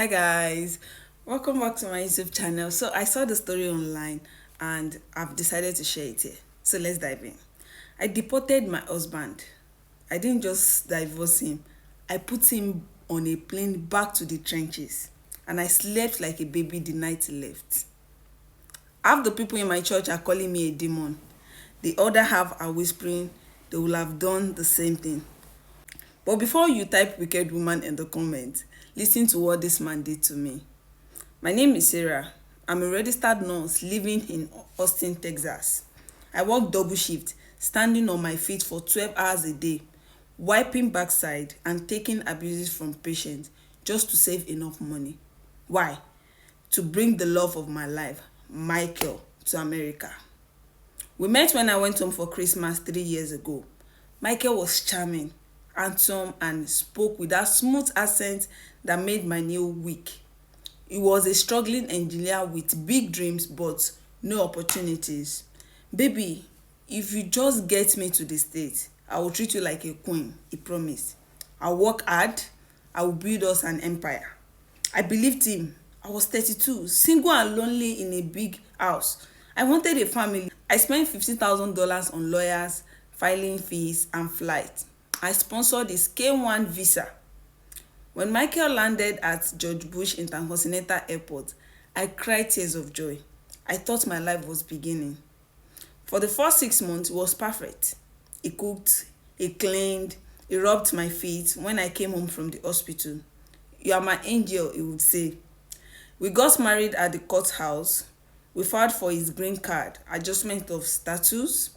Hi guys, welcome back to my YouTube channel. So I saw the story online and I've decided to share it here. So let's dive in. I deported my husband. I didn't just divorce him. I put him on a plane back to the trenches and I slept like a baby the night he left. Half the people in my church are calling me a demon. The other half are whispering they will have done the same thing. But before you type wicked woman in the comments, listen to what this man did to me. My name is Sarah. I'm a registered nurse living in Austin, Texas. I work double shift, standing on my feet for 12 hours a day, wiping backside and taking abuses from patients just to save enough money. Why? To bring the love of my life, Michael, to America. We met when I went home for Christmas 3 years ago. Michael was charming, handsome, and spoke with that smooth accent that made my nail weak. He was a struggling engineer with big dreams but no opportunities. Baby, if you just get me to the States, I will treat you like a queen, he promised. I'll work hard, I will build us an empire. I believed him. I was 32, single and lonely in a big house. I wanted a family. I spent $50,000 on lawyers, filing fees, and flight. I sponsored his K1 visa. When Michael landed at George Bush Intercontinental Airport, I cried tears of joy. I thought my life was beginning. For the first 6 months, it was perfect. He cooked, he cleaned, he rubbed my feet when I came home from the hospital. You are my angel, he would say. We got married at the courthouse. We filed for his green card, adjustment of status.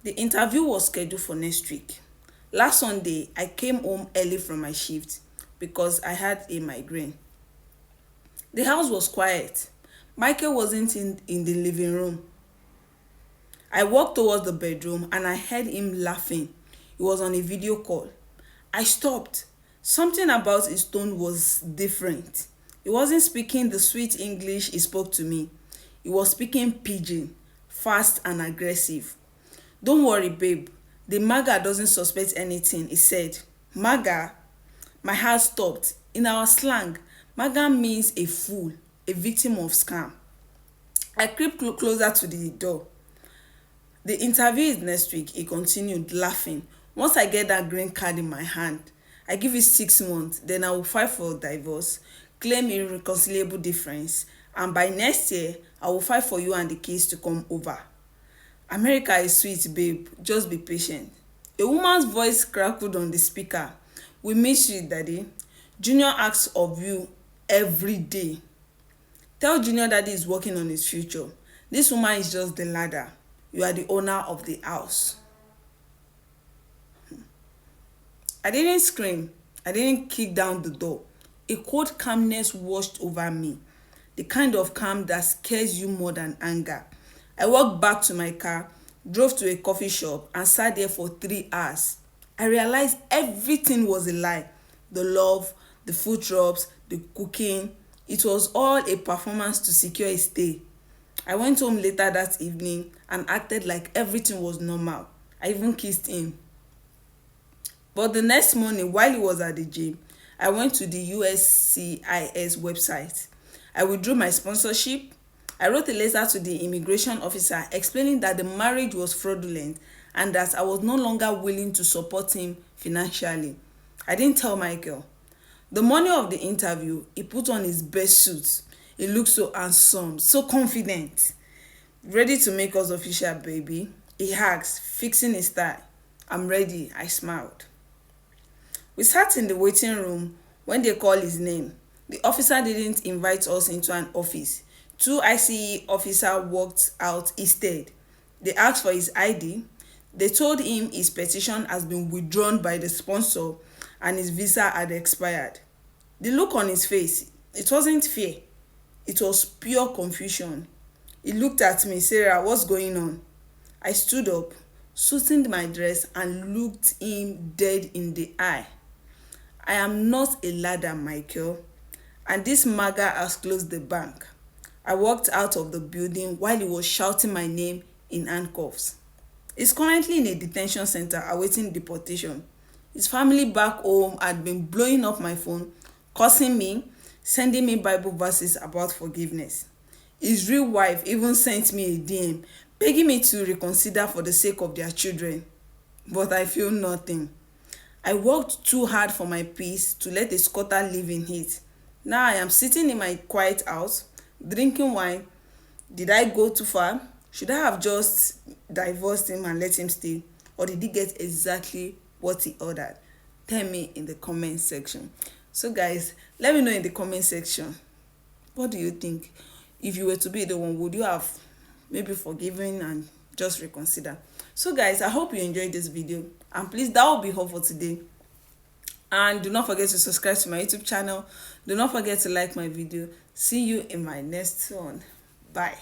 The interview was scheduled for next week. Last Sunday, I came home early from my shift because I had a migraine. The house was quiet. Michael wasn't in the living room. I walked towards the bedroom and I heard him laughing. He was on a video call. I stopped. Something about his tone was different. He wasn't speaking the sweet English he spoke to me. He was speaking pidgin, fast and aggressive. Don't worry, babe. The MAGA doesn't suspect anything, he said. MAGA? My heart stopped. In our slang, MAGA means a fool, a victim of scam. I crept closer to the door. The interview is next week, he continued, laughing. Once I get that green card in my hand, I give it 6 months, then I will file for divorce, claim irreconcilable difference, and by next year, I will file for you and the kids to come over. America is sweet, babe. Just be patient. A woman's voice crackled on the speaker. We miss you, Daddy. Junior asks of you every day. Tell Junior Daddy is working on his future. This woman is just the ladder. You are the owner of the house. I didn't scream. I didn't kick down the door. A cold calmness washed over me. The kind of calm that scares you more than anger. I walked back to my car, drove to a coffee shop, and sat there for 3 hours. I realized everything was a lie. The love, the food drops, the cooking. It was all a performance to secure a stay. I went home later that evening and acted like everything was normal. I even kissed him. But the next morning, while he was at the gym, I went to the USCIS website. I withdrew my sponsorship. I wrote a letter to the immigration officer explaining that the marriage was fraudulent and that I was no longer willing to support him financially. I didn't tell Michael. The morning of the interview, he put on his best suit. He looked so handsome, so confident. Ready to make us official, baby? He asked, fixing his tie. I'm ready, I smiled. We sat in the waiting room when they called his name. The officer didn't invite us into an office. Two ICE officers walked out instead. They asked for his ID. They told him his petition has been withdrawn by the sponsor and his visa had expired. The look on his face, it wasn't fear. It was pure confusion. He looked at me, Sarah, what's going on? I stood up, smoothed my dress and looked him dead in the eye. I am not a ladder, Michael, and this MAGA has closed the bank. I walked out of the building while he was shouting my name in handcuffs. He's currently in a detention center awaiting deportation. His family back home had been blowing up my phone, cursing me, sending me Bible verses about forgiveness. His real wife even sent me a DM begging me to reconsider for the sake of their children. But I feel nothing. I worked too hard for my peace to let a squatter live in it. Now I am sitting in my quiet house, drinking wine. Did I go too far? Should I have just divorced him and let him stay? Or did he get exactly what he ordered? Tell me in the comment section. So guys, let me know in the comment section. What do you think? If you were to be the one, would you have maybe forgiven and just reconsider? So guys, I hope you enjoyed this video. And please, that will be all for today. And do not forget to subscribe to my YouTube channel. Do not forget to like my video. See you in my next one. Bye.